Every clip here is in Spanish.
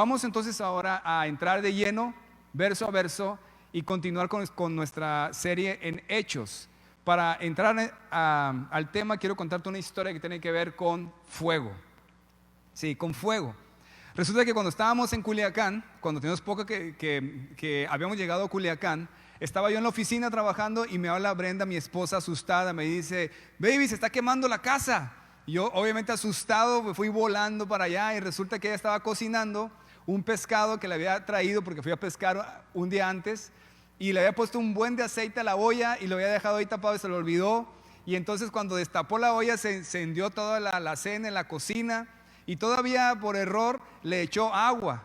Vamos entonces ahora a entrar de lleno, verso a verso, y continuar con nuestra serie en Hechos. Para entrar al tema, quiero contarte una historia que tiene que ver con fuego. Sí, con fuego. Resulta que cuando estábamos en Culiacán, cuando teníamos poco que habíamos llegado a Culiacán, estaba yo en la oficina trabajando y me habla Brenda, mi esposa, asustada. Me dice: baby, se está quemando la casa. Y yo, obviamente asustado, me fui volando para allá y resulta que ella estaba cocinando un pescado que le había traído porque fui a pescar un día antes, y le había puesto un buen de aceite a la olla y lo había dejado ahí tapado y se lo olvidó. Y entonces cuando destapó la olla se encendió toda la cena en la cocina y todavía por error le echó agua.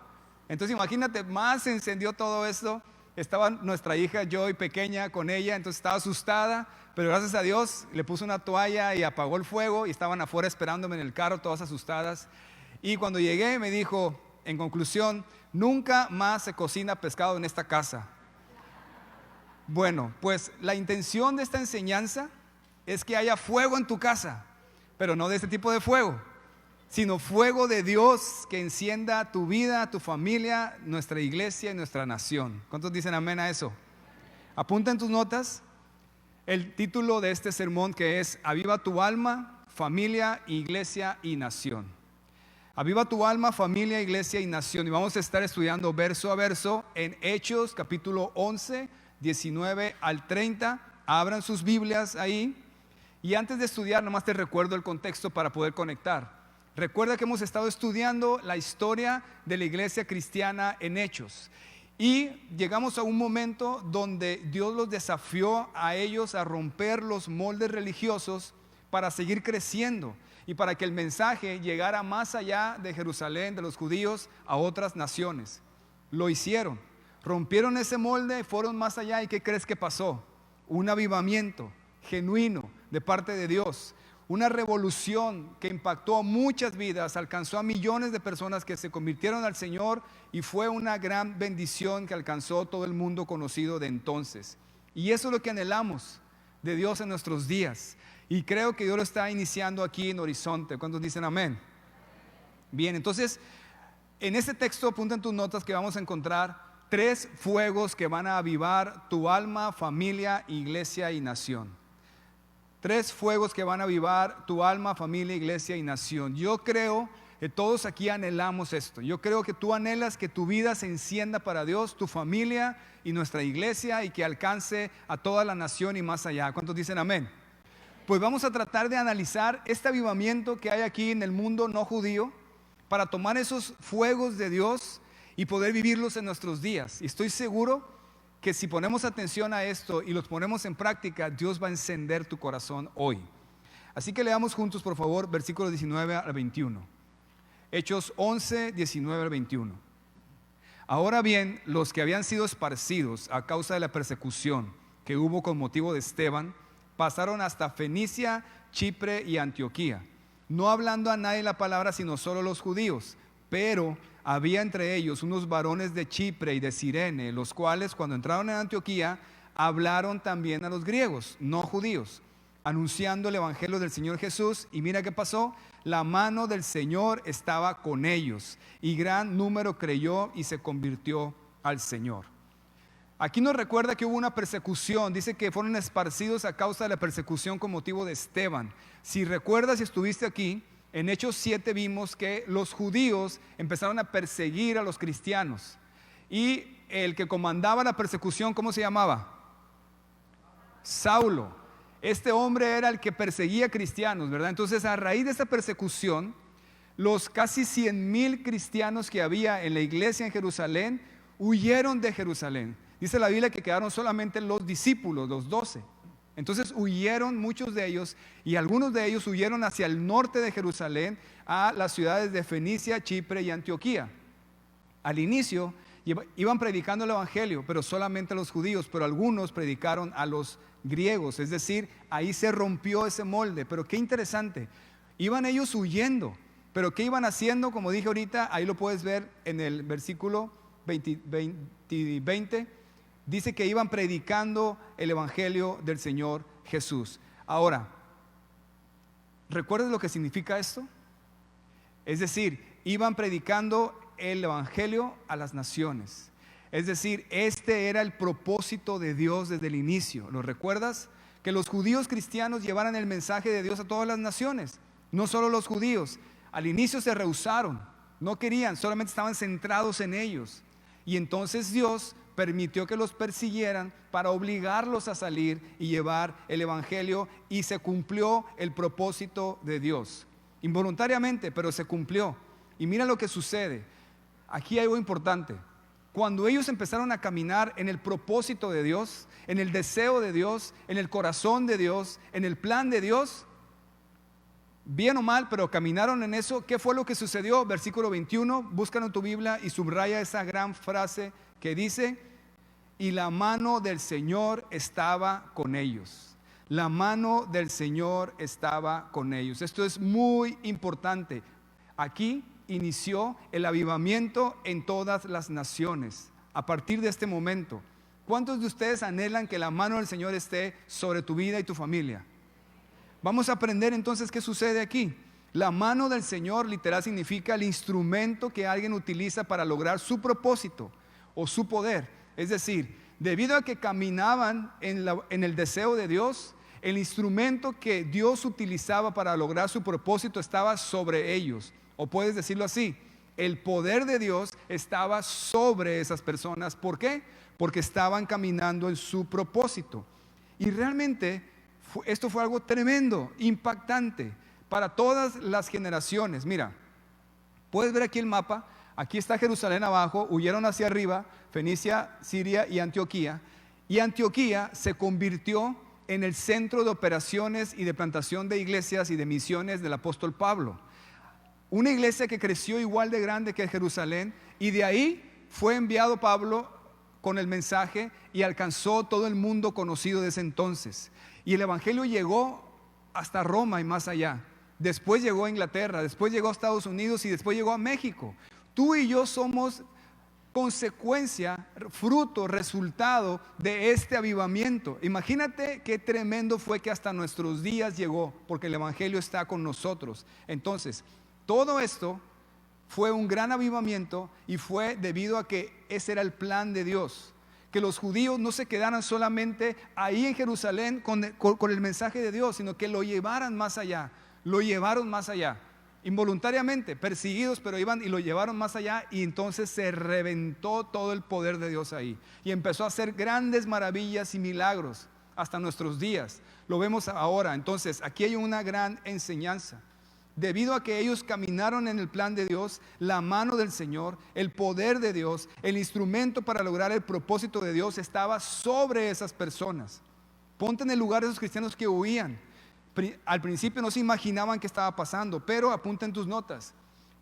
Entonces imagínate, más se encendió todo esto. Estaba nuestra hija Joy pequeña con ella, entonces estaba asustada, pero gracias a Dios le puso una toalla y apagó el fuego y estaban afuera esperándome en el carro todas asustadas. Y cuando llegué me dijo, en conclusión: nunca más se cocina pescado en esta casa. Bueno, pues la intención de esta enseñanza es que haya fuego en tu casa, pero no de este tipo de fuego, sino fuego de Dios que encienda tu vida, tu familia, nuestra iglesia y nuestra nación. ¿Cuántos dicen amén a eso? Apunta en tus notas el título de este sermón, que es: Aviva tu alma, familia, iglesia y nación. Aviva tu alma, familia, iglesia y nación. Y vamos a estar estudiando verso a verso en Hechos capítulo 11, 19 al 30. Abran sus Biblias ahí. Y antes de estudiar, nomás te recuerdo el contexto para poder conectar. Recuerda que hemos estado estudiando la historia de la iglesia cristiana en Hechos. Y llegamos a un momento donde Dios los desafió a ellos a romper los moldes religiosos para seguir creciendo y para que el mensaje llegara más allá de Jerusalén, de los judíos, a otras naciones. Lo hicieron, rompieron ese molde, fueron más allá. ¿Y qué crees que pasó? Un avivamiento genuino de parte de Dios. Una revolución que impactó a muchas vidas, alcanzó a millones de personas que se convirtieron al Señor, y fue una gran bendición que alcanzó todo el mundo conocido de entonces. Y eso es lo que anhelamos de Dios en nuestros días, y creo que Dios lo está iniciando aquí en Horizonte. ¿Cuántos dicen amén? Bien, entonces en este texto apunta en tus notas que vamos a encontrar 3 fuegos que van a avivar tu alma, familia, iglesia y nación. 3 fuegos que van a avivar tu alma, familia, iglesia y nación. Yo creo que todos aquí anhelamos esto. Yo creo que tú anhelas que tu vida se encienda para Dios, tu familia y nuestra iglesia, y que alcance a toda la nación y más allá. ¿Cuántos dicen amén? Pues vamos a tratar de analizar este avivamiento que hay aquí en el mundo no judío, para tomar esos fuegos de Dios y poder vivirlos en nuestros días. Y estoy seguro que si ponemos atención a esto y los ponemos en práctica, Dios va a encender tu corazón hoy. Así que leamos juntos, por favor, versículos 19 al 21. Hechos 11, 19 al 21. Ahora bien, los que habían sido esparcidos a causa de la persecución que hubo con motivo de Esteban, pasaron hasta Fenicia, Chipre y Antioquía, no hablando a nadie la palabra sino solo los judíos. Pero había entre ellos unos varones de Chipre y de Cirene, los cuales cuando entraron en Antioquía hablaron también a los griegos, no judíos, anunciando el evangelio del Señor Jesús. Y mira qué pasó: la mano del Señor estaba con ellos, y gran número creyó y se convirtió al Señor. Aquí nos recuerda que hubo una persecución. Dice que fueron esparcidos a causa de la persecución con motivo de Esteban. Si recuerdas, si estuviste aquí, en Hechos 7 vimos que los judíos empezaron a perseguir a los cristianos. Y el que comandaba la persecución, ¿cómo se llamaba? Saulo. Este hombre era el que perseguía cristianos, ¿verdad? Entonces, a raíz de esta persecución, los casi 100,000 cristianos que había en la iglesia en Jerusalén huyeron de Jerusalén. Dice la Biblia que quedaron solamente los discípulos, los 12. Entonces huyeron muchos de ellos, y algunos de ellos huyeron hacia el norte de Jerusalén, a las ciudades de Fenicia, Chipre y Antioquía. Al inicio iban predicando el evangelio, pero solamente a los judíos, pero algunos predicaron a los griegos. Es decir, ahí se rompió ese molde. Pero qué interesante, iban ellos huyendo, pero ¿qué iban haciendo? Como dije ahorita, ahí lo puedes ver en el versículo 20. Dice que iban predicando el evangelio del Señor Jesús. Ahora, ¿recuerdas lo que significa esto? Es decir, iban predicando el evangelio a las naciones. Es decir, este era el propósito de Dios desde el inicio. ¿Lo recuerdas? Que los judíos cristianos llevaran el mensaje de Dios a todas las naciones, no solo los judíos. Al inicio se rehusaron, no querían, solamente estaban centrados en ellos. Y entonces Dios permitió que los persiguieran para obligarlos a salir y llevar el evangelio, y se cumplió el propósito de Dios. Involuntariamente, pero se cumplió. Y mira lo que sucede. Aquí hay algo importante. Cuando ellos empezaron a caminar en el propósito de Dios, en el deseo de Dios, en el corazón de Dios, en el plan de Dios, bien o mal, pero caminaron en eso. ¿Qué fue lo que sucedió? Versículo 21, búscalo en tu Biblia y subraya esa gran frase que dice: y la mano del Señor estaba con ellos. La mano del Señor estaba con ellos. Esto es muy importante. Aquí inició el avivamiento en todas las naciones. A partir de este momento, ¿cuántos de ustedes anhelan que la mano del Señor esté sobre tu vida y tu familia? Vamos a aprender entonces qué sucede aquí. La mano del Señor literal significa el instrumento que alguien utiliza para lograr su propósito o su poder. Es decir, debido a que caminaban en el deseo de Dios, el instrumento que Dios utilizaba para lograr su propósito estaba sobre ellos. O puedes decirlo así: el poder de Dios estaba sobre esas personas. ¿Por qué? Porque estaban caminando en su propósito. Y realmente esto fue algo tremendo, impactante para todas las generaciones. Mira, puedes ver aquí el mapa. Aquí está Jerusalén abajo, huyeron hacia arriba, Fenicia, Siria y Antioquía. Y Antioquía se convirtió en el centro de operaciones y de plantación de iglesias y de misiones del apóstol Pablo. Una iglesia que creció igual de grande que Jerusalén, y de ahí fue enviado Pablo con el mensaje y alcanzó todo el mundo conocido desde entonces. Y el evangelio llegó hasta Roma y más allá. Después llegó a Inglaterra, después llegó a Estados Unidos y después llegó a México. Tú y yo somos consecuencia, fruto, resultado de este avivamiento. Imagínate qué tremendo fue que hasta nuestros días llegó, porque el evangelio está con nosotros. Entonces, todo esto fue un gran avivamiento, y fue debido a que ese era el plan de Dios. Que los judíos no se quedaran solamente ahí en Jerusalén con el mensaje de Dios, sino que lo llevaran más allá. Lo llevaron más allá. Involuntariamente, perseguidos, pero iban y lo llevaron más allá, y entonces se reventó todo el poder de Dios ahí, y empezó a hacer grandes maravillas y milagros hasta nuestros días. Lo vemos ahora. Entonces aquí hay una gran enseñanza. Debido a que ellos caminaron en el plan de Dios, la mano del Señor, el poder de Dios, el instrumento para lograr el propósito de Dios estaba sobre esas personas. Ponte en el lugar de esos cristianos que huían. Al principio no se imaginaban qué estaba pasando, pero apunta en tus notas: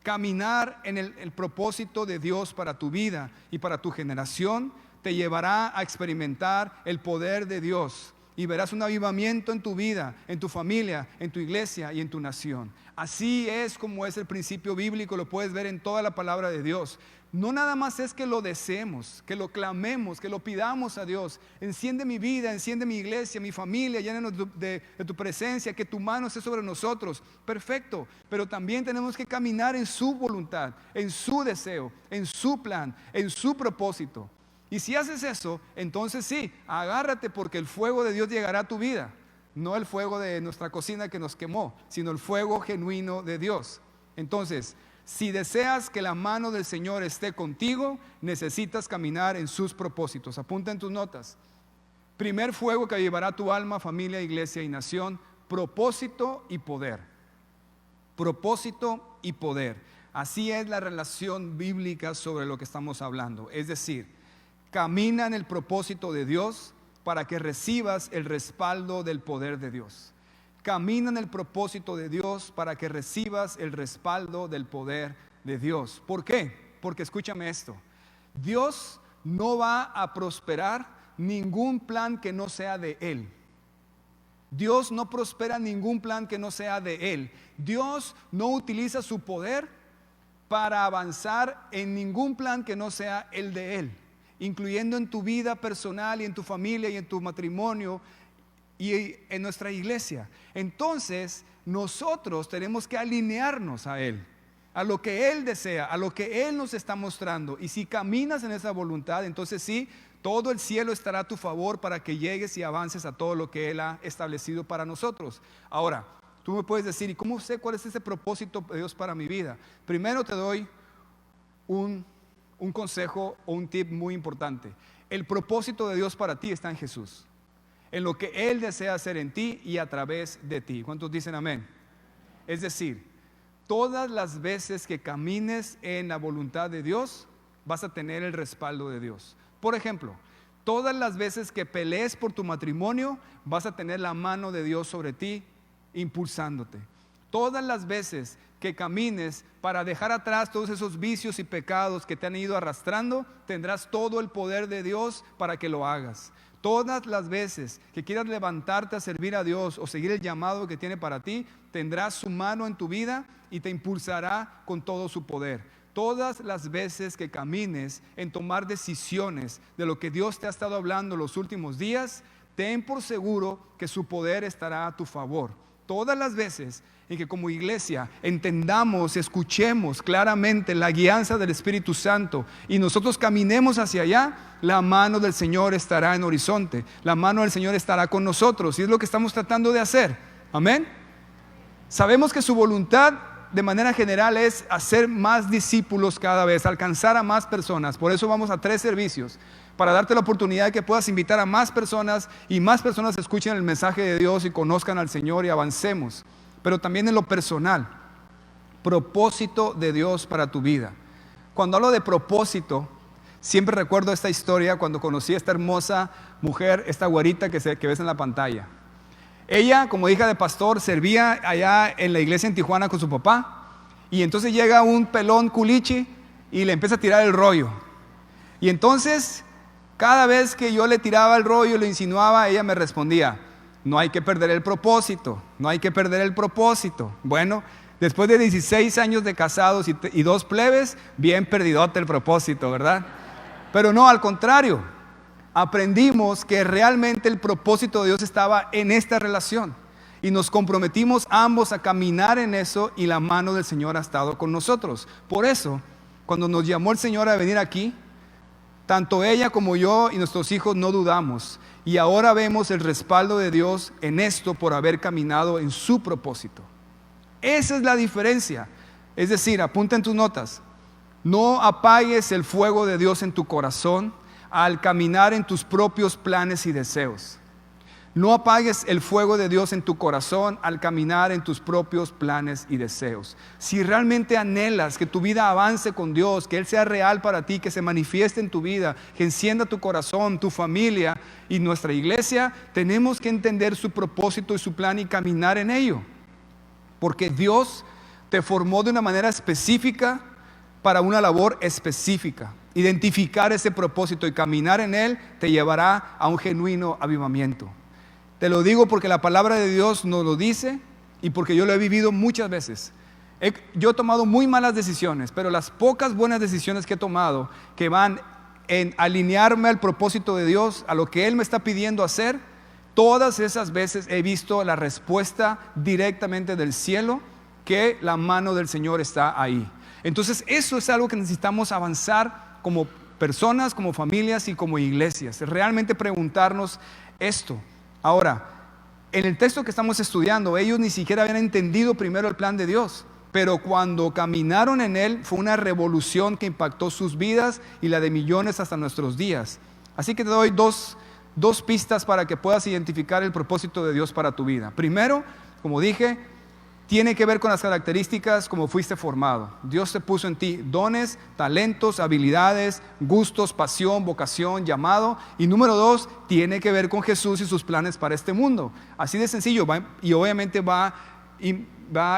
caminar en el propósito de Dios para tu vida y para tu generación te llevará a experimentar el poder de Dios, y verás un avivamiento en tu vida, en tu familia, en tu iglesia y en tu nación. Así es como es el principio bíblico. Lo puedes ver en toda la palabra de Dios. No nada más es que lo deseemos, que lo clamemos, que lo pidamos a Dios: enciende mi vida, enciende mi iglesia, mi familia, llénanos de tu presencia, que tu mano esté sobre nosotros. Perfecto, pero también tenemos que caminar en su voluntad, en su deseo, en su plan, en su propósito. Y si haces eso, entonces sí, agárrate, porque el fuego de Dios llegará a tu vida. No el fuego de nuestra cocina que nos quemó, sino el fuego genuino de Dios. Entonces, si deseas que la mano del Señor esté contigo, necesitas caminar en sus propósitos. Apunta en tus notas. Primer fuego que llevará tu alma, familia, iglesia y nación: propósito y poder. Propósito y poder. Así es la relación bíblica sobre lo que estamos hablando. Es decir, camina en el propósito de Dios para que recibas el respaldo del poder de Dios. Camina en el propósito de Dios para que recibas el respaldo del poder de Dios. ¿Por qué? Porque escúchame esto: Dios no va a prosperar ningún plan que no sea de Él. Dios no prospera ningún plan que no sea de Él. Dios no utiliza su poder para avanzar en ningún plan que no sea el de Él, incluyendo en tu vida personal y en tu familia y en tu matrimonio y en nuestra iglesia. Entonces nosotros tenemos que alinearnos a Él. a lo que Él desea, a lo que Él nos está mostrando. Y si caminas en esa voluntad, entonces sí, todo el cielo estará a tu favor para que llegues y avances a todo lo que Él ha establecido para nosotros. Ahora, tú me puedes decir, ¿y cómo sé cuál es ese propósito de Dios para mi vida? Primero te doy un consejo o un tip muy importante. El propósito de Dios para ti está en Jesús, en lo que Él desea hacer en ti y a través de ti. ¿Cuántos dicen amén? Es decir, todas las veces que camines en la voluntad de Dios, vas a tener el respaldo de Dios. Por ejemplo, todas las veces que pelees por tu matrimonio, vas a tener la mano de Dios sobre ti, impulsándote. Todas las veces que camines para dejar atrás todos esos vicios y pecados que te han ido arrastrando, tendrás todo el poder de Dios para que lo hagas. Todas las veces que quieras levantarte a servir a Dios o seguir el llamado que tiene para ti, tendrás su mano en tu vida y te impulsará con todo su poder. Todas las veces que camines en tomar decisiones de lo que Dios te ha estado hablando los últimos días, ten por seguro que su poder estará a tu favor. Todas las veces en que como iglesia entendamos, escuchemos claramente la guianza del Espíritu Santo y nosotros caminemos hacia allá, la mano del Señor estará en horizonte, la mano del Señor estará con nosotros, y es lo que estamos tratando de hacer. Amén. Sabemos que su voluntad de manera general es hacer más discípulos cada vez, alcanzar a más personas. Por eso vamos a 3 servicios, para darte la oportunidad de que puedas invitar a más personas y más personas escuchen el mensaje de Dios y conozcan al Señor y avancemos. Pero también en lo personal, propósito de Dios para tu vida. Cuando hablo de propósito, siempre recuerdo esta historia cuando conocí a esta hermosa mujer, esta güerita que ves en la pantalla. Ella, como hija de pastor, servía allá en la iglesia en Tijuana con su papá, y entonces llega un pelón culichi y le empieza a tirar el rollo. Y entonces, cada vez que yo le tiraba el rollo, le insinuaba, ella me respondía: no hay que perder el propósito, no hay que perder el propósito. Bueno, después de 16 años de casados y 2 plebes, bien perdidote el propósito, ¿verdad? Pero no, al contrario, aprendimos que realmente el propósito de Dios estaba en esta relación y nos comprometimos ambos a caminar en eso, y la mano del Señor ha estado con nosotros. Por eso, cuando nos llamó el Señor a venir aquí, tanto ella como yo y nuestros hijos no dudamos, y ahora vemos el respaldo de Dios en esto por haber caminado en su propósito. Esa es la diferencia. Es decir, apunta en tus notas: no apagues el fuego de Dios en tu corazón al caminar en tus propios planes y deseos. No apagues el fuego de Dios en tu corazón al caminar en tus propios planes y deseos. Si realmente anhelas que tu vida avance con Dios, que Él sea real para ti, que se manifieste en tu vida, que encienda tu corazón, tu familia y nuestra iglesia, tenemos que entender su propósito y su plan y caminar en ello. Porque Dios te formó de una manera específica para una labor específica. Identificar ese propósito y caminar en él te llevará a un genuino avivamiento. Te lo digo porque la palabra de Dios nos lo dice y porque yo lo he vivido muchas veces. Yo he tomado muy malas decisiones, pero las pocas buenas decisiones que he tomado, que van en alinearme al propósito de Dios, a lo que Él me está pidiendo hacer, todas esas veces he visto la respuesta directamente del cielo, que la mano del Señor está ahí. Entonces eso es algo que necesitamos avanzar como personas, como familias y como iglesias, realmente preguntarnos esto. Ahora, en el texto que estamos estudiando, ellos ni siquiera habían entendido primero el plan de Dios, pero cuando caminaron en él fue una revolución que impactó sus vidas y la de millones hasta nuestros días. Así que te doy dos pistas para que puedas identificar el propósito de Dios para tu vida. Primero, como dije, tiene que ver con las características como fuiste formado. Dios te puso en ti dones, talentos, habilidades, gustos, pasión, vocación, llamado. Y número 2, tiene que ver con Jesús y sus planes para este mundo. Así de sencillo, y obviamente va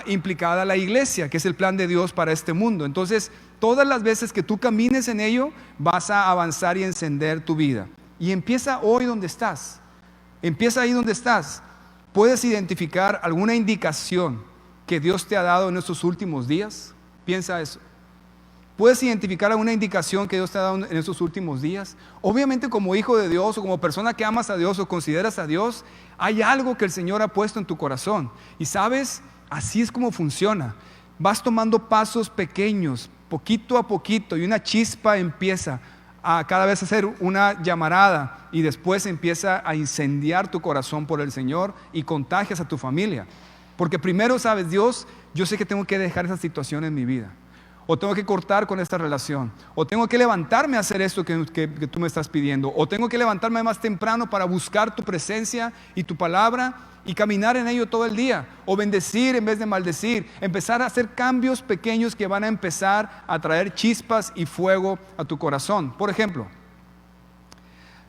implicada la iglesia, que es el plan de Dios para este mundo. Entonces, todas las veces que tú camines en ello, vas a avanzar y encender tu vida. Y empieza hoy donde estás. Empieza ahí donde estás. ¿Puedes identificar alguna indicación que Dios te ha dado en estos últimos días? Piensa eso. ¿Puedes identificar alguna indicación que Dios te ha dado en estos últimos días? Obviamente, como hijo de Dios o como persona que amas a Dios o consideras a Dios, hay algo que el Señor ha puesto en tu corazón. Y sabes, así es como funciona. vas tomando pasos pequeños, poquito a poquito, y una chispa empieza a cada vez hacer una llamarada y después empieza a incendiar tu corazón por el Señor y contagias a tu familia. Porque primero sabes, Dios, yo sé que tengo que dejar esa situación en mi vida, o tengo que cortar con esta relación, o tengo que levantarme a hacer esto que tú me estás pidiendo, o tengo que levantarme más temprano para buscar tu presencia y tu palabra y caminar en ello todo el día, o bendecir en vez de maldecir, empezar a hacer cambios pequeños que van a empezar a traer chispas y fuego a tu corazón. Por ejemplo,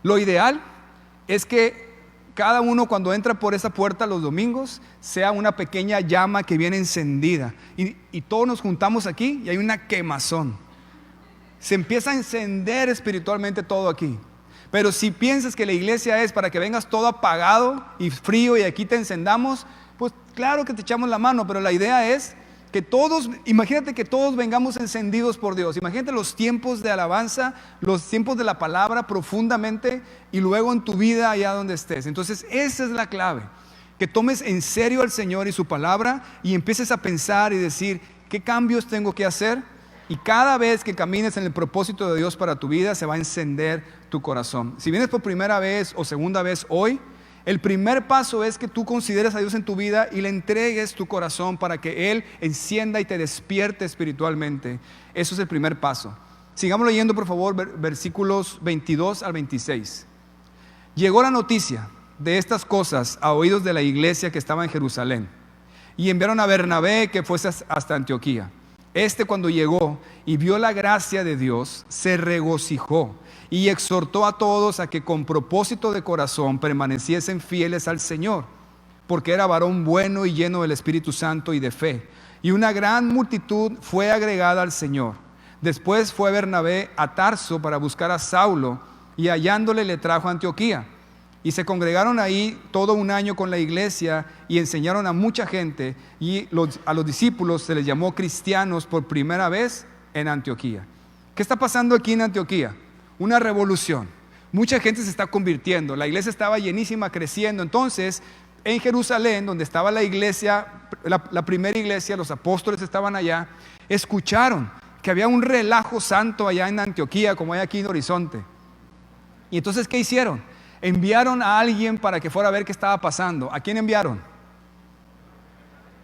lo ideal es que cada uno cuando entra por esa puerta los domingos sea una pequeña llama que viene encendida y todos nos juntamos aquí y hay una quemazón. Se empieza a encender espiritualmente todo aquí. Pero si piensas que la iglesia es para que vengas todo apagado y frío y aquí te encendamos, pues claro que te echamos la mano, pero la idea es que todos, imagínate que todos vengamos encendidos por Dios. Imagínate los tiempos de alabanza, los tiempos de la palabra profundamente y luego en tu vida allá donde estés. Entonces esa es la clave, que tomes en serio al Señor y su palabra y empieces a pensar y decir, ¿qué cambios tengo que hacer? Y cada vez que camines en el propósito de Dios para tu vida, se va a encender tu corazón. Si vienes por primera vez o segunda vez hoy, el primer paso es que tú consideres a Dios en tu vida y le entregues tu corazón para que Él encienda y te despierte espiritualmente. Eso es el primer paso. Sigamos leyendo, por favor, versículos 22 al 26. Llegó la noticia de estas cosas a oídos de la iglesia que estaba en Jerusalén, y enviaron a Bernabé que fuese hasta Antioquía. Cuando llegó y vio la gracia de Dios, se regocijó y exhortó a todos a que con propósito de corazón permaneciesen fieles al Señor, porque era varón bueno y lleno del Espíritu Santo y de fe. Y una gran multitud fue agregada al Señor. Después fue Bernabé a Tarso para buscar a Saulo, y hallándole le trajo a Antioquía. Y se congregaron ahí todo un año con la iglesia y enseñaron a mucha gente, y a los discípulos se les llamó cristianos por primera vez en Antioquía. ¿Qué está pasando aquí en Antioquía? Una revolución. Mucha gente se está convirtiendo. La iglesia estaba llenísima, creciendo. Entonces, en Jerusalén, donde estaba la iglesia, la primera iglesia, los apóstoles estaban allá, escucharon que había un relajo santo allá en Antioquía, como hay aquí en Horizonte. Y entonces, ¿qué hicieron? Enviaron a alguien para que fuera a ver qué estaba pasando. ¿A quién enviaron?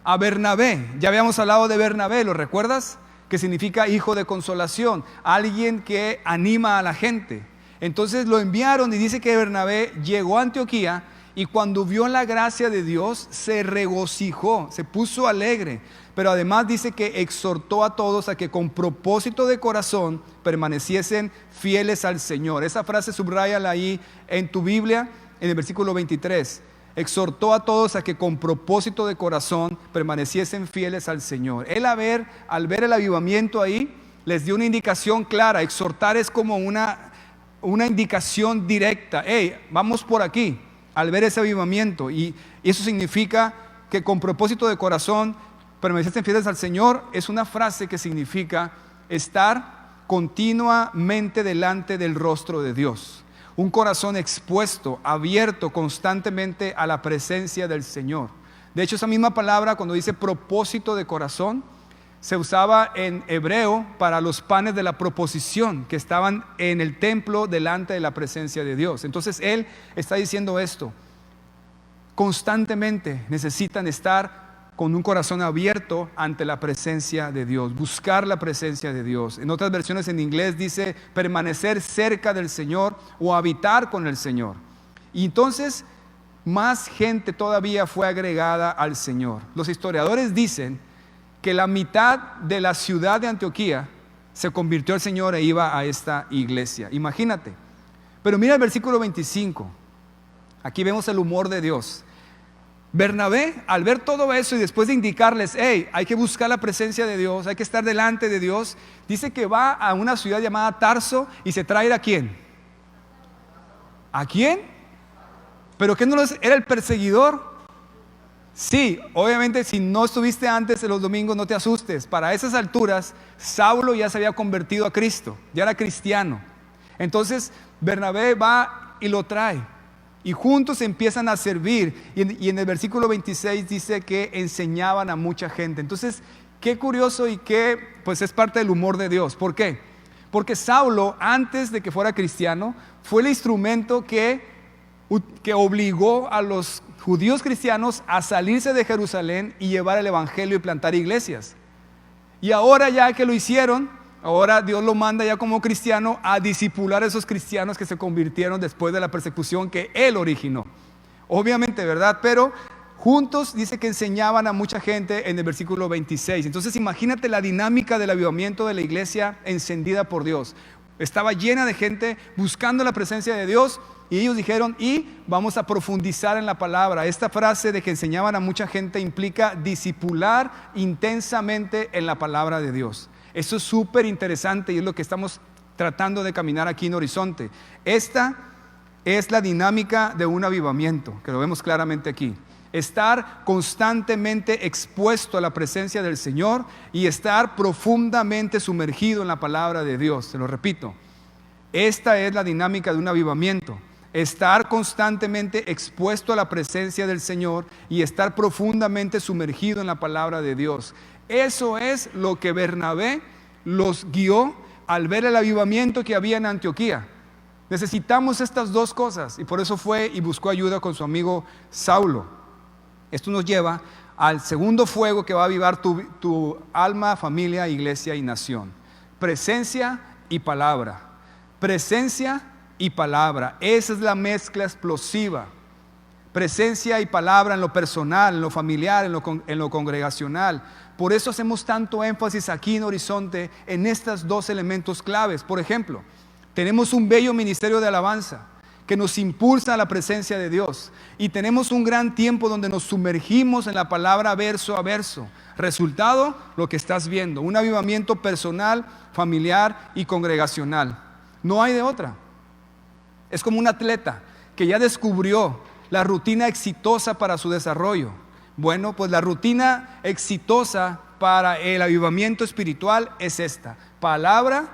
A Bernabé. Ya habíamos hablado de Bernabé, ¿lo recuerdas? Que significa hijo de consolación, alguien que anima a la gente. Entonces lo enviaron y dice que Bernabé llegó a Antioquía y cuando vio la gracia de Dios se regocijó, se puso alegre. Pero además dice que exhortó a todos a que con propósito de corazón permaneciesen fieles al Señor. Esa frase subráyala ahí en tu Biblia, en el versículo 23. Exhortó a todos a que con propósito de corazón permaneciesen fieles al Señor. Él al ver el avivamiento ahí, les dio una indicación clara. Exhortar es como una indicación directa. Hey, vamos por aquí, al ver ese avivamiento. Y eso significa que con propósito de corazón permaneciesen fieles al Señor. Es una frase que significa estar continuamente delante del rostro de Dios. Un corazón expuesto, abierto constantemente a la presencia del Señor. De hecho, esa misma palabra, cuando dice propósito de corazón, se usaba en hebreo para los panes de la proposición que estaban en el templo delante de la presencia de Dios. Entonces él está diciendo esto: constantemente necesitan estar con un corazón abierto ante la presencia de Dios, buscar la presencia de Dios. En otras versiones en inglés dice permanecer cerca del Señor o habitar con el Señor. Y entonces más gente todavía fue agregada al Señor. Los historiadores dicen que la mitad de la ciudad de Antioquía se convirtió al Señor e iba a esta iglesia. Imagínate. Pero mira el versículo 25. Aquí vemos el humor de Dios. Bernabé, al ver todo eso y después de indicarles, hey, hay que buscar la presencia de Dios, hay que estar delante de Dios, dice que va a una ciudad llamada Tarso y se trae ¿a quién? ¿A quién? ¿Pero qué no era el perseguidor? Sí, obviamente si no estuviste antes de los domingos no te asustes. Para esas alturas, Saulo ya se había convertido a Cristo, ya era cristiano. Entonces Bernabé va y lo trae. Y juntos empiezan a servir. Y en el versículo 26 dice que enseñaban a mucha gente. Entonces, qué curioso y qué, pues es parte del humor de Dios. ¿Por qué? Porque Saulo, antes de que fuera cristiano, fue el instrumento que obligó a los judíos cristianos a salirse de Jerusalén y llevar el evangelio y plantar iglesias. Y ahora ya que lo hicieron, ahora Dios lo manda ya como cristiano a discipular a esos cristianos que se convirtieron después de la persecución que él originó. Obviamente, ¿verdad? Pero juntos dice que enseñaban a mucha gente en el versículo 26. Entonces imagínate la dinámica del avivamiento de la iglesia encendida por Dios. Estaba llena de gente buscando la presencia de Dios y ellos dijeron, y vamos a profundizar en la palabra. Esta frase de que enseñaban a mucha gente implica discipular intensamente en la palabra de Dios. Eso es súper interesante y es lo que estamos tratando de caminar aquí en Horizonte. Esta es la dinámica de un avivamiento, que lo vemos claramente aquí. Estar constantemente expuesto a la presencia del Señor y estar profundamente sumergido en la palabra de Dios. Se lo repito, esta es la dinámica de un avivamiento. Estar constantemente expuesto a la presencia del Señor y estar profundamente sumergido en la palabra de Dios. Eso es lo que Bernabé los guió al ver el avivamiento que había en Antioquía. Necesitamos estas dos cosas y por eso fue y buscó ayuda con su amigo Saulo. Esto nos lleva al segundo fuego que va a avivar tu alma, familia, iglesia y nación. Presencia y palabra. Presencia y palabra. Esa es la mezcla explosiva. Presencia y palabra en lo personal, en lo familiar, en lo congregacional. Por eso hacemos tanto énfasis aquí en Horizonte en estos dos elementos claves. Por ejemplo, tenemos un bello ministerio de alabanza que nos impulsa a la presencia de Dios. Y tenemos un gran tiempo donde nos sumergimos en la palabra verso a verso. Resultado, lo que estás viendo, un avivamiento personal, familiar y congregacional. No hay de otra. Es como un atleta que ya descubrió la rutina exitosa para su desarrollo. Bueno, pues la rutina exitosa para el avivamiento espiritual es esta: palabra,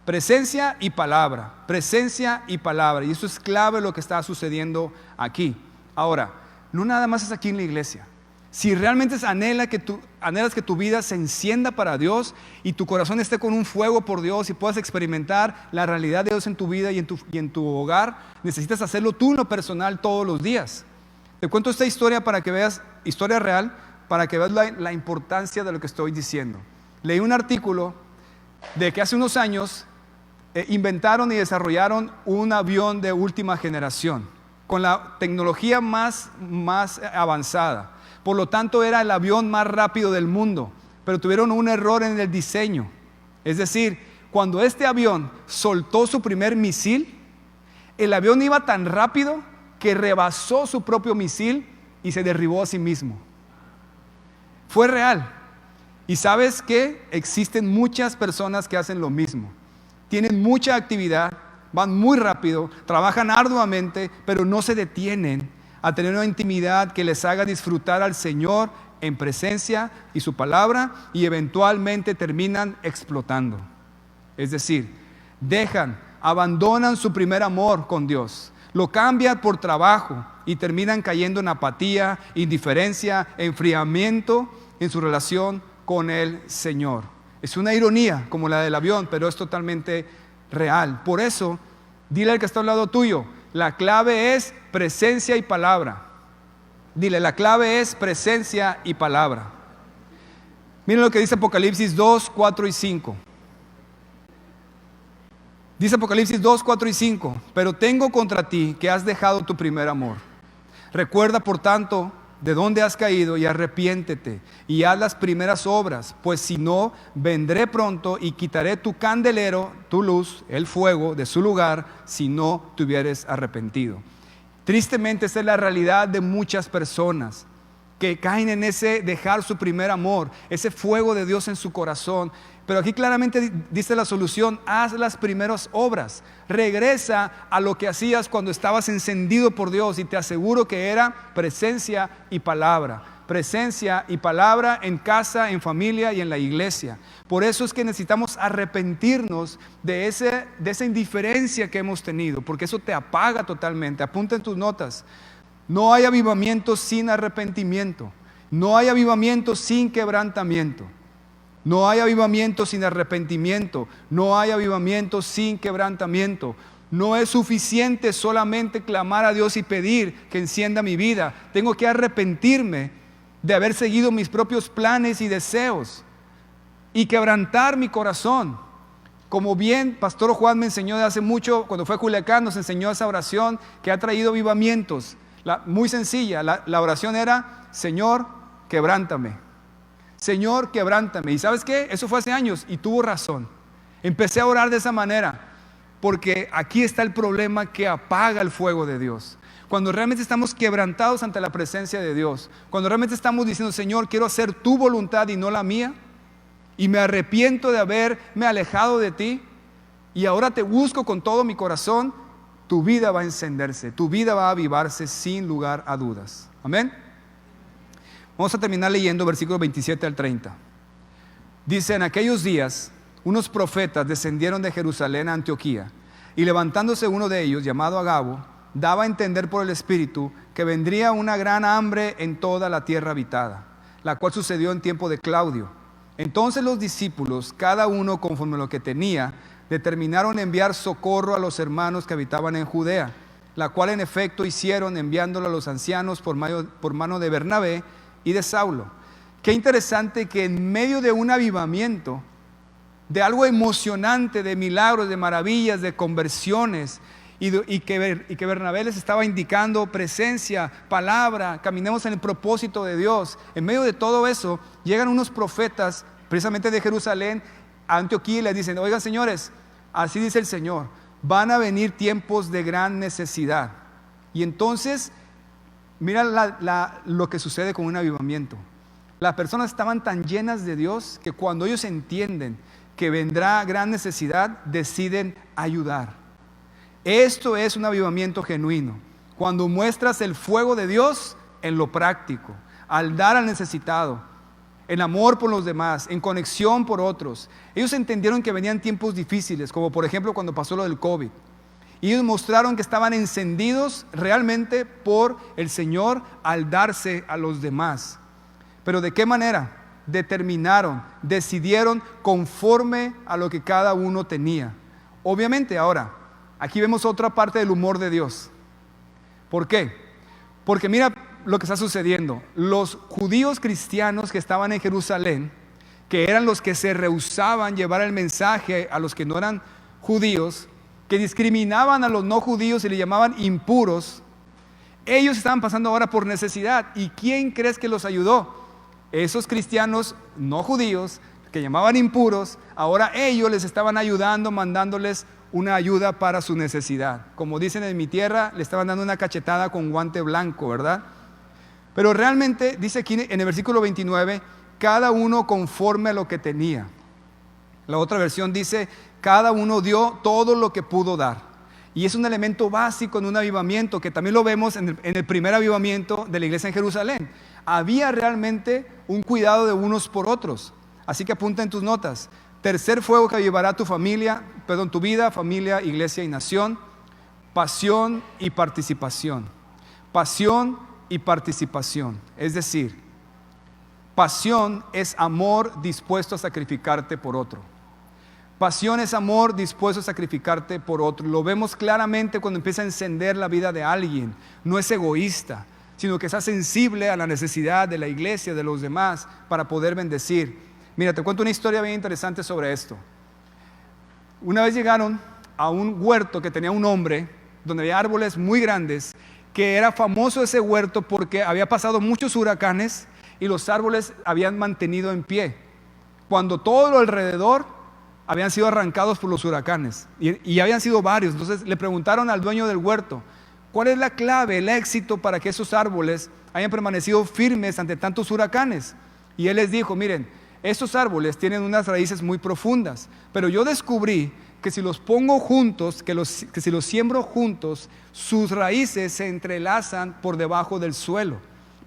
presencia y palabra, presencia y palabra. Y eso es clave lo que está sucediendo aquí. Ahora, no nada más es aquí en la iglesia. Si realmente anhelas que tu vida se encienda para Dios y tu corazón esté con un fuego por Dios y puedas experimentar la realidad de Dios en tu vida y en tu hogar, necesitas hacerlo tú en lo personal todos los días. Te cuento esta historia para que veas, historia real, para que veas la importancia de lo que estoy diciendo. Leí un artículo de que hace unos años inventaron y desarrollaron un avión de última generación con la tecnología más avanzada. Por lo tanto, era el avión más rápido del mundo, pero tuvieron un error en el diseño. Es decir, cuando este avión soltó su primer misil, el avión iba tan rápido que rebasó su propio misil y se derribó a sí mismo. Fue real. Y sabes que existen muchas personas que hacen lo mismo. Tienen mucha actividad, van muy rápido, trabajan arduamente, pero no se detienen a tener una intimidad que les haga disfrutar al Señor en presencia y su palabra, y eventualmente terminan explotando. Es decir, abandonan su primer amor con Dios, lo cambian por trabajo y terminan cayendo en apatía, indiferencia, enfriamiento en su relación con el Señor. Es una ironía como la del avión, pero es totalmente real. Por eso, dile al que está al lado tuyo, la clave es presencia y palabra. Dile, la clave es presencia y palabra. Miren lo que dice Apocalipsis 2, 4 y 5. Dice Apocalipsis 2, 4 y 5. Pero tengo contra ti que has dejado tu primer amor. Recuerda, por tanto, de dónde has caído y arrepiéntete y haz las primeras obras, pues si no, vendré pronto y quitaré tu candelero, tu luz, el fuego de su lugar, si no te hubieres arrepentido. Tristemente, esa es la realidad de muchas personas que caen en ese dejar su primer amor, ese fuego de Dios en su corazón. Pero aquí claramente dice la solución: haz las primeras obras, regresa a lo que hacías cuando estabas encendido por Dios, y te aseguro que era presencia y palabra. Presencia y palabra en casa, en familia y en la iglesia. Por eso es que necesitamos arrepentirnos de esa indiferencia que hemos tenido, porque eso te apaga totalmente. Apunta en tus notas: no hay avivamiento sin arrepentimiento, no hay avivamiento sin quebrantamiento. No hay avivamiento sin arrepentimiento. No hay avivamiento sin quebrantamiento. No es suficiente solamente clamar a Dios y pedir que encienda mi vida. Tengo que arrepentirme de haber seguido mis propios planes y deseos y quebrantar mi corazón. Como bien Pastor Juan me enseñó de hace mucho, cuando fue a Culiacán, nos enseñó esa oración que ha traído avivamientos. Muy sencilla, la oración era: Señor, quebrántame. Señor, quebrántame. ¿Y sabes qué? Eso fue hace años y tuvo razón. Empecé a orar de esa manera porque aquí está el problema que apaga el fuego de Dios. Cuando realmente estamos quebrantados ante la presencia de Dios, cuando realmente estamos diciendo: Señor, quiero hacer tu voluntad y no la mía, y me arrepiento de haberme alejado de ti, y ahora te busco con todo mi corazón, tu vida va a encenderse, tu vida va a avivarse sin lugar a dudas. Amén. Vamos a terminar leyendo versículos 27 al 30. Dice: en aquellos días unos profetas descendieron de Jerusalén a Antioquía, y levantándose uno de ellos, llamado Agabo, daba a entender por el Espíritu que vendría una gran hambre en toda la tierra habitada, la cual sucedió en tiempo de Claudio. Entonces los discípulos, cada uno conforme a lo que tenía, determinaron enviar socorro a los hermanos que habitaban en Judea, la cual en efecto hicieron, enviándolo a los ancianos por mano de Bernabé y de Saulo. Qué interesante que en medio de un avivamiento, de algo emocionante, de milagros, de maravillas, de conversiones, y que Bernabé les estaba indicando presencia, palabra, caminemos en el propósito de Dios. En medio de todo eso, llegan unos profetas, precisamente de Jerusalén, a Antioquía, y les dicen: oigan, señores, así dice el Señor, van a venir tiempos de gran necesidad. Y entonces, mira lo que sucede con un avivamiento. Las personas estaban tan llenas de Dios que cuando ellos entienden que vendrá gran necesidad, deciden ayudar. Esto es un avivamiento genuino, cuando muestras el fuego de Dios en lo práctico, al dar al necesitado, en amor por los demás, en conexión por otros. Ellos entendieron que venían tiempos difíciles, como por ejemplo cuando pasó lo del COVID. Y ellos mostraron que estaban encendidos realmente por el Señor al darse a los demás. Pero ¿de qué manera? Determinaron, decidieron conforme a lo que cada uno tenía. Obviamente ahora, aquí vemos otra parte del humor de Dios. ¿Por qué? Porque mira lo que está sucediendo. Los judíos cristianos que estaban en Jerusalén, que eran los que se rehusaban llevar el mensaje a los que no eran judíos, que discriminaban a los no judíos y le llamaban impuros, ellos estaban pasando ahora por necesidad. ¿Y quién crees que los ayudó? Esos cristianos no judíos que llamaban impuros, ahora ellos les estaban ayudando, mandándoles una ayuda para su necesidad. Como dicen en mi tierra, le estaban dando una cachetada con guante blanco, ¿verdad? Pero realmente dice aquí en el versículo 29, cada uno conforme a lo que tenía. La otra versión dice: cada uno dio todo lo que pudo dar. Y es un elemento básico en un avivamiento, que también lo vemos en el primer avivamiento de la iglesia en Jerusalén. Había realmente un cuidado de unos por otros. Así que apunta en tus notas: tercer fuego que avivará tu vida, familia, iglesia y nación: pasión y participación. Pasión y participación. Es decir, pasión es amor dispuesto a sacrificarte por otro. Pasión es amor dispuesto a sacrificarte por otro. Lo vemos claramente cuando empieza a encender la vida de alguien. No es egoísta, sino que está sensible a la necesidad de la iglesia, de los demás, para poder bendecir. Mira, te cuento una historia bien interesante sobre esto. Una vez llegaron a un huerto que tenía un hombre, donde había árboles muy grandes, que era famoso ese huerto porque había pasado muchos huracanes y los árboles habían mantenido en pie, cuando todo lo alrededor habían sido arrancados por los huracanes, y habían sido varios. Entonces le preguntaron al dueño del huerto: ¿cuál es la clave, el éxito para que esos árboles hayan permanecido firmes ante tantos huracanes? Y él les dijo: miren, estos árboles tienen unas raíces muy profundas, pero yo descubrí que si los pongo juntos, que si los siembro juntos, sus raíces se entrelazan por debajo del suelo.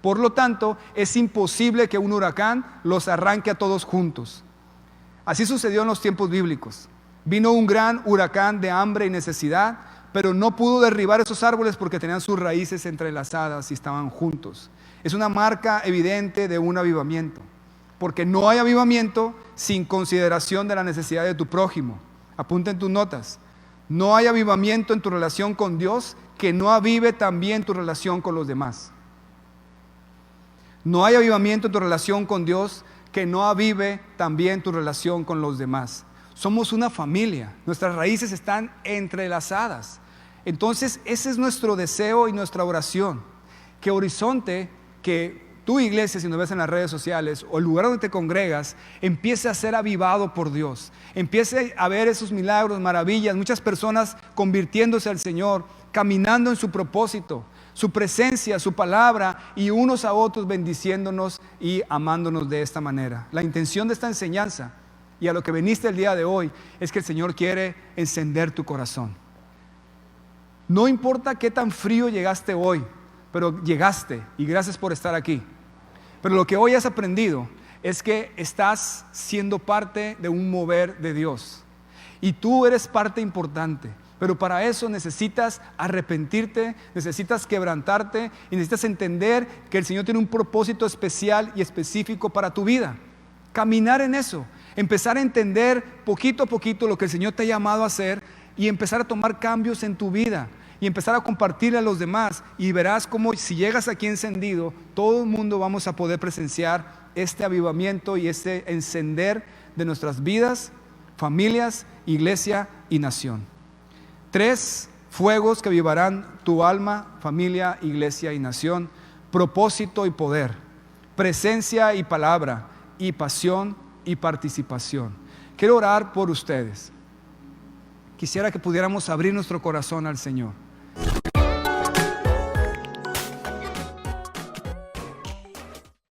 Por lo tanto, es imposible que un huracán los arranque a todos juntos. Así sucedió en los tiempos bíblicos. Vino un gran huracán de hambre y necesidad, pero no pudo derribar esos árboles porque tenían sus raíces entrelazadas y estaban juntos. Es una marca evidente de un avivamiento. porque no hay avivamiento sin consideración de la necesidad de tu prójimo. Apunta en tus notas. No hay avivamiento en tu relación con Dios que no avive también tu relación con los demás. No hay avivamiento en tu relación con Dios que no avive también tu relación con los demás. Somos una familia, nuestras raíces están entrelazadas. Entonces ese es nuestro deseo y nuestra oración, que Horizonte, que tu iglesia, si nos ves en las redes sociales o el lugar donde te congregas, empiece a ser avivado por Dios, empiece a ver esos milagros, maravillas, muchas personas convirtiéndose al Señor, caminando en su propósito, su presencia, su palabra, y unos a otros bendiciéndonos y amándonos de esta manera. La intención de esta enseñanza y a lo que viniste el día de hoy es que el Señor quiere encender tu corazón. No importa qué tan frío llegaste hoy, pero llegaste y gracias por estar aquí. Pero lo que hoy has aprendido es que estás siendo parte de un mover de Dios y tú eres parte importante. Pero para eso necesitas arrepentirte, necesitas quebrantarte y necesitas entender que el Señor tiene un propósito especial y específico para tu vida. Caminar en eso, empezar a entender poquito a poquito lo que el Señor te ha llamado a hacer y empezar a tomar cambios en tu vida y empezar a compartirle a los demás, y verás cómo si llegas aquí encendido, todo el mundo vamos a poder presenciar este avivamiento y este encender de nuestras vidas, familias, iglesia y nación. 3 fuegos que avivarán tu alma, familia, iglesia y nación: propósito y poder, presencia y palabra, y pasión y participación. Quiero orar por ustedes. Quisiera que pudiéramos abrir nuestro corazón al Señor.